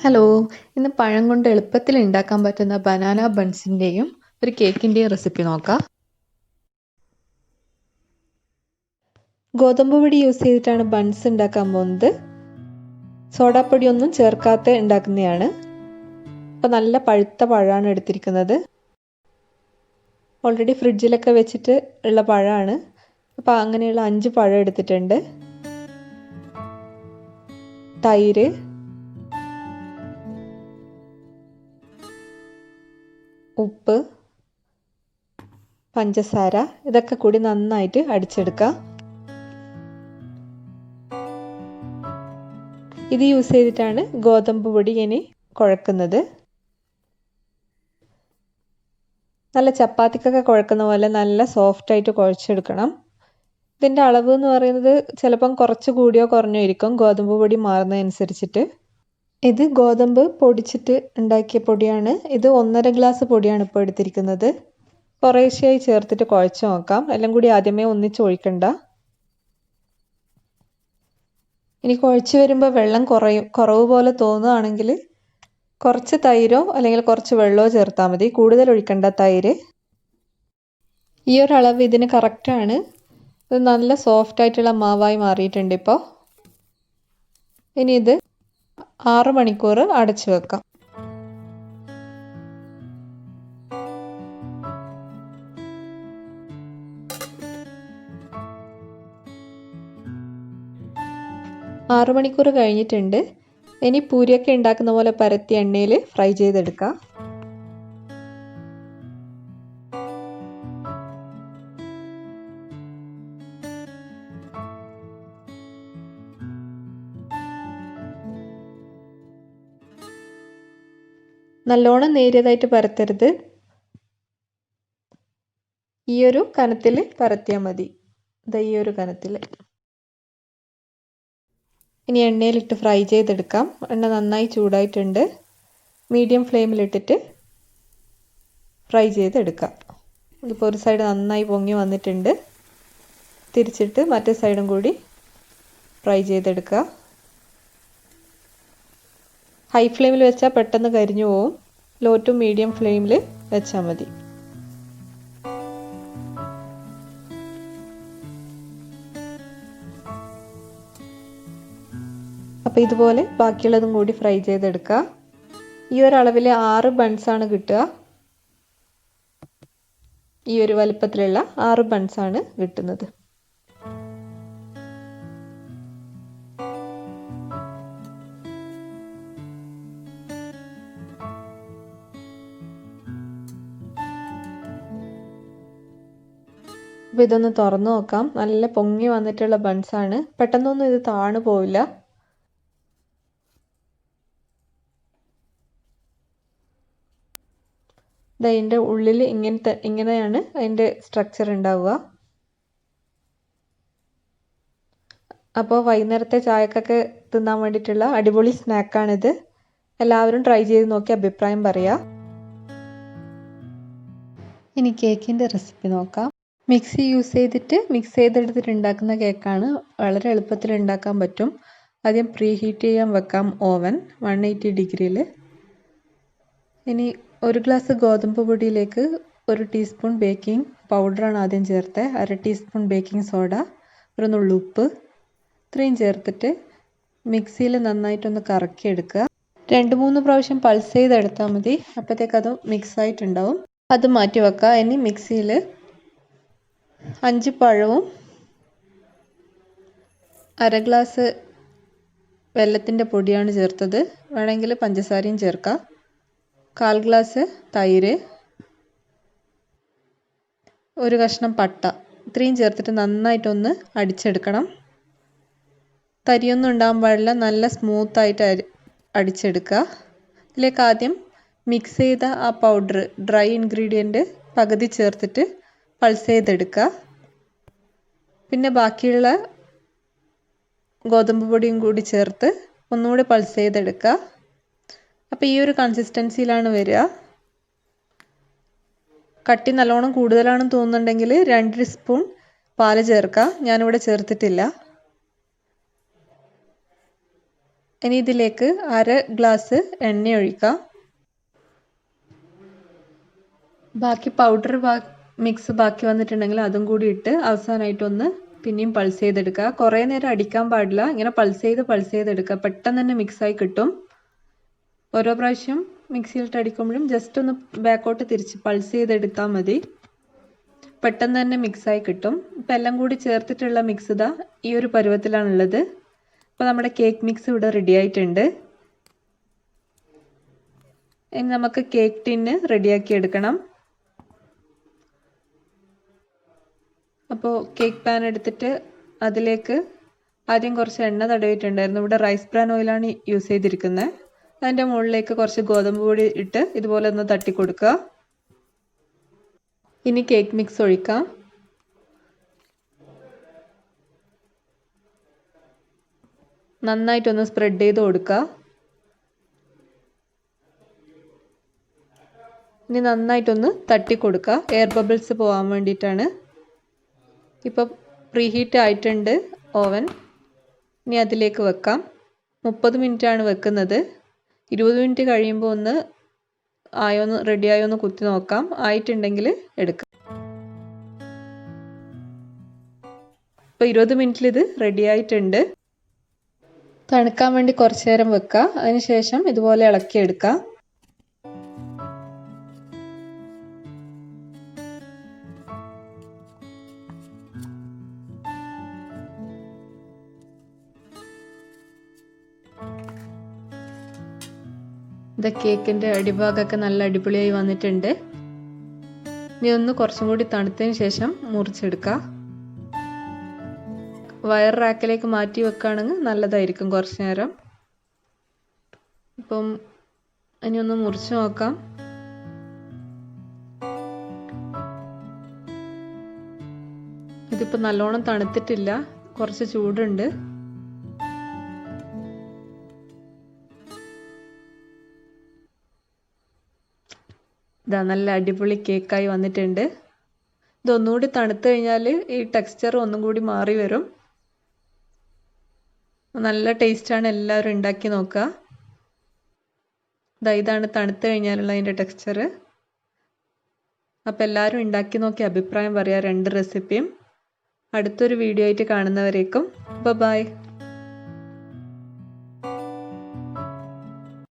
Hello, ഇന്ന് പഴം കൊണ്ട് എളുപ്പത്തിൽ ഉണ്ടാക്കാൻ പറ്റുന്ന ബനാന ബൺസിൻ്റെയും ഒരു കേക്കിൻ്റെയും റെസിപ്പി നോക്കാം. ഗോതമ്പ് പൊടി യൂസ് ചെയ്തിട്ടാണ് ബൺസ് ഉണ്ടാക്കാൻ പോകുന്നത്. സോഡാപ്പൊടി ഒന്നും ചേർക്കാതെ ഉണ്ടാക്കുന്നതാണ്. അപ്പോൾ നല്ല പഴുത്ത പഴമാണ് എടുത്തിരിക്കുന്നത്. ഓൾറെഡി ഫ്രിഡ്ജിലൊക്കെ വെച്ചിട്ട് ഉള്ള പഴമാണ്. അപ്പോൾ അങ്ങനെയുള്ള 5 പഴം എടുത്തിട്ടുണ്ട്. തൈര്, ഉപ്പ്, പഞ്ചസാര ഇതൊക്കെ കൂടി നന്നായിട്ട് അടിച്ചെടുക്കുക. ഇത് യൂസ് ചെയ്തിട്ടാണ് ഗോതമ്പ് പൊടി ഇനി കുഴക്കുന്നത്. നല്ല ചപ്പാത്തിക്കൊക്കെ കുഴക്കുന്ന പോലെ നല്ല സോഫ്റ്റായിട്ട് കുഴച്ചെടുക്കണം. ഇതിൻ്റെ അളവ് എന്ന് പറയുന്നത് ചിലപ്പം കുറച്ച് കൂടിയോ കുറഞ്ഞോ ഇരിക്കും, ഗോതമ്പ് പൊടി മാറുന്നതനുസരിച്ചിട്ട്. ഇത് ഗോതമ്പ് പൊടിച്ചിട്ട് ഉണ്ടാക്കിയ പൊടിയാണ്. ഇത് 1.5 ഗ്ലാസ് പൊടിയാണ് ഇപ്പോൾ എടുത്തിരിക്കുന്നത്. കുറേശ്ശെയായി ചേർത്തിട്ട് കുഴച്ച് നോക്കാം. എല്ലാം കൂടി ആദ്യമേ ഒന്നിച്ച് ഒഴിക്കണ്ട. ഇനി കുഴച്ച് വരുമ്പോൾ വെള്ളം കുറവ് പോലെ തോന്നുകയാണെങ്കിൽ കുറച്ച് തൈരോ അല്ലെങ്കിൽ കുറച്ച് വെള്ളമോ ചേർത്താൽ മതി. കൂടുതൽ ഒഴിക്കണ്ട തൈര്. ഈ ഒരു അളവ് ഇതിന് കറക്റ്റാണ്. ഇത് നല്ല സോഫ്റ്റ് ആയിട്ടുള്ള മാവായി മാറിയിട്ടുണ്ട് ഇപ്പോൾ. ഇനി ഇത് 6 മണിക്കൂർ അടച്ചു വെക്കാം. ആറ് മണിക്കൂർ കഴിഞ്ഞിട്ടുണ്ട്. ഇനി പൂരിയൊക്കെ ഉണ്ടാക്കുന്ന പോലെ പരത്തി എണ്ണയിൽ ഫ്രൈ ചെയ്തെടുക്കാം. നല്ലോണം നേരിയതായിട്ട് പരത്തരുത്. ഈ ഒരു കനത്തിൽ പരത്തിയാൽ മതി. ഈ ഒരു കനത്തിൽ. ഇനി എണ്ണയിലിട്ട് ഫ്രൈ ചെയ്തെടുക്കാം. എണ്ണ നന്നായി ചൂടായിട്ടുണ്ട്. മീഡിയം ഫ്ലെയിമിലിട്ടിട്ട് ഫ്രൈ ചെയ്തെടുക്കാം. ഇതിപ്പോൾ ഒരു സൈഡ് നന്നായി പൊങ്ങി വന്നിട്ടുണ്ട്. തിരിച്ചിട്ട് മറ്റേ സൈഡും കൂടി ഫ്രൈ ചെയ്തെടുക്കുക. ഹൈ ഫ്ലെയിമിൽ വെച്ചാൽ പെട്ടെന്ന് കരിഞ്ഞു പോവും. ലോ ടു മീഡിയം ഫ്ലെയിമിൽ വെച്ചാൽ മതി. അപ്പോൾ ഇതുപോലെ ബാക്കിയുള്ളതും കൂടി ഫ്രൈ ചെയ്തെടുക്കുക. ഈ ഒരു അളവിൽ 6 ബൺസാണ് കിട്ടുക. ഈ ഒരു വലുപ്പത്തിലുള്ള 6 ബൺസാണ് കിട്ടുന്നത്. അപ്പോൾ ഇതൊന്ന് തുറന്നു നോക്കാം. നല്ല പൊങ്ങി വന്നിട്ടുള്ള ബൺസാണ്. പെട്ടെന്നൊന്നും ഇത് താണു പോവില്ല. ഇതിൻ്റെ ഉള്ളിൽ ഇങ്ങനെയാണ് അതിൻ്റെ സ്ട്രക്ചർ ഉണ്ടാവുക. അപ്പോൾ വൈകുന്നേരത്തെ ചായക്കൊക്കെ തിന്നാൻ വേണ്ടിയിട്ടുള്ള അടിപൊളി സ്നാക്കാണിത്. എല്ലാവരും ട്രൈ ചെയ്ത് നോക്കി അഭിപ്രായം പറയാം. ഇനി കേക്കിൻ്റെ റെസിപ്പി നോക്കാം. മിക്സി യൂസ് ചെയ്തിട്ട് മിക്സ് ചെയ്തെടുത്തിട്ട് ഉണ്ടാക്കുന്ന കേക്കാണ്. വളരെ എളുപ്പത്തിൽ ഉണ്ടാക്കാൻ പറ്റും. ആദ്യം പ്രീഹീറ്റ് ചെയ്യാൻ വെക്കാം ഓവൻ 180 ഡിഗ്രിയിൽ. ഇനി 1 ഗ്ലാസ് ഗോതമ്പ് പൊടിയിലേക്ക് 1 ടീസ്പൂൺ ബേക്കിംഗ് പൗഡറാണ് ആദ്യം ചേർത്തത്. 1/2 ടീസ്പൂൺ ബേക്കിംഗ് സോഡ, ഒരു നുള്ളുപ്പ് ഇത്രയും ചേർത്തിട്ട് മിക്സിയിൽ നന്നായിട്ടൊന്ന് കറക്കിയെടുക്കുക. 2-3 പ്രാവശ്യം പൾസ് ചെയ്തെടുത്താൽ മതി. അപ്പോഴത്തേക്കത് മിക്സായിട്ടുണ്ടാവും. അത് മാറ്റി വെക്കുക. ഇനി മിക്സിയിൽ 5 പഴവും 1/2 ഗ്ലാസ് വെല്ലത്തിൻ്റെ പൊടിയാണ് ചേർത്തത്. വേണമെങ്കിൽ പഞ്ചസാരയും ചേർക്കാം. 1/4 ഗ്ലാസ് തൈര്, ഒരു കഷ്ണം പട്ട ഇത്രയും ചേർത്തിട്ട് നന്നായിട്ടൊന്ന് അടിച്ചെടുക്കണം. തരിയൊന്നും ഉണ്ടാകാൻ പാടില്ല. നല്ല സ്മൂത്തായിട്ട് അടിച്ചെടുക്കുക. ഇതിലേക്ക് ആദ്യം മിക്സ് ചെയ്ത ആ പൗഡർ ഡ്രൈ ഇൻഗ്രീഡിയൻറ്റ് പകുതി ചേർത്തിട്ട് പൾസ് ചെയ്തെടുക്കുക. പിന്നെ ബാക്കിയുള്ള ഗോതമ്പ് പൊടിയും കൂടി ചേർത്ത് ഒന്നുകൂടി പൾസ് ചെയ്തെടുക്കുക. അപ്പോൾ ഈ ഒരു കൺസിസ്റ്റൻസിയിലാണ് വരിക. കട്ടി നല്ലോണം കൂടുതലാണെന്ന് തോന്നുന്നുണ്ടെങ്കിൽ 2 സ്പൂൺ പാല് ചേർക്കുക. ഞാനിവിടെ ചേർത്തിട്ടില്ല. ഇനി ഇതിലേക്ക് 1/2 ഗ്ലാസ് എണ്ണ ഒഴിക്കാം. ബാക്കി പൗഡർ മിക്സ് ബാക്കി വന്നിട്ടുണ്ടെങ്കിൽ അതും കൂടി ഇട്ട് അവസാനമായിട്ടൊന്ന് പിന്നെയും പൾസ് ചെയ്തെടുക്കുക. കുറേ നേരം അടിക്കാൻ പാടില്ല. ഇങ്ങനെ പൾസ് ചെയ്തെടുക്കുക. പെട്ടെന്ന് തന്നെ മിക്സായി കിട്ടും. ഓരോ പ്രാവശ്യം മിക്സിയിലിട്ട് അടിക്കുമ്പോഴും ജസ്റ്റ് ഒന്ന് ബാക്കോട്ട് തിരിച്ച് പൾസ് ചെയ്തെടുത്താൽ മതി. പെട്ടെന്ന് തന്നെ മിക്സായി കിട്ടും. ഇപ്പം എല്ലാം കൂടി ചേർത്തിട്ടുള്ള മിക്സ് ഇതാ ഈ ഒരു പരുവത്തിലാണുള്ളത്. അപ്പോൾ നമ്മുടെ കേക്ക് മിക്സ് ഇവിടെ റെഡി ആയിട്ടുണ്ട്. ഇനി നമുക്ക് കേക്ക് ടിന്ന് റെഡിയാക്കി എടുക്കണം. അപ്പോൾ കേക്ക് പാൻ എടുത്തിട്ട് അതിലേക്ക് ആദ്യം കുറച്ച് എണ്ണ തടവിയിട്ടുണ്ടായിരുന്നു. ഇവിടെ റൈസ് ബ്രാൻ ഓയിലാണ് യൂസ് ചെയ്തിരിക്കുന്നത്. അതിൻ്റെ മുകളിലേക്ക് കുറച്ച് ഗോതമ്പ് പൊടി ഇട്ട് ഇതുപോലെ ഒന്ന് തട്ടി കൊടുക്കുക. ഇനി കേക്ക് മിക്സ് ഒഴിക്കാം. നന്നായിട്ടൊന്ന് സ്പ്രെഡ് ചെയ്ത് കൊടുക്കുക. ഇനി നന്നായിട്ടൊന്ന് തട്ടി കൊടുക്കുക. എയർ ബബിൾസ് പോകാൻ വേണ്ടിയിട്ടാണ്. ഇപ്പോൾ പ്രീഹീറ്റ് ആയിട്ടുണ്ട് ഓവൻ. ഇനി അതിലേക്ക് വെക്കാം. 30 മിനിറ്റാണ് വെക്കുന്നത്. 20 മിനിറ്റ് കഴിയുമ്പോൾ ഒന്ന് റെഡിയായോ എന്ന് കുത്തി നോക്കാം. ആയിട്ടുണ്ടെങ്കിൽ എടുക്കാം. ഇപ്പോൾ 20 മിനിറ്റിൽ ഇത് റെഡി ആയിട്ടുണ്ട്. തണുക്കാൻ വേണ്ടി കുറച്ച് നേരം വെക്കുക. അതിനുശേഷം ഇതുപോലെ ഇളക്കിയെടുക്കുക. ഇത് കേക്കിൻ്റെ അടിഭാഗമൊക്കെ നല്ല അടിപൊളിയായി വന്നിട്ടുണ്ട്. ഇനി ഒന്ന് കുറച്ചും കൂടി തണുത്തതിന് ശേഷം മുറിച്ചെടുക്കുക. വയർ റാക്കിലേക്ക് മാറ്റി വെക്കുകയാണെങ്കിൽ നല്ലതായിരിക്കും കുറച്ച് നേരം. ഇപ്പം ഇനി ഒന്ന് മുറിച്ച് നോക്കാം. ഇതിപ്പോൾ നല്ലോണം തണുത്തിട്ടില്ല, കുറച്ച് ചൂടുണ്ട്. ഇതാ നല്ല അടിപൊളി കേക്കായി വന്നിട്ടുണ്ട്. ഇതൊന്നുകൂടി തണുത്ത് കഴിഞ്ഞാൽ ഈ ടെക്സ്ചർ ഒന്നും കൂടി മാറി വരും. നല്ല ടേസ്റ്റാണ്. എല്ലാവരും ഉണ്ടാക്കി നോക്കുക. ഇതാണ് തണുത്ത് കഴിഞ്ഞാലുള്ള അതിൻ്റെ ടെക്സ്ചർ. അപ്പോൾ എല്ലാവരും ഉണ്ടാക്കി നോക്കി അഭിപ്രായം പറയാം 2 റെസിപ്പിയും. അടുത്തൊരു വീഡിയോ ആയിട്ട് കാണുന്നവരേക്കും ബൈ.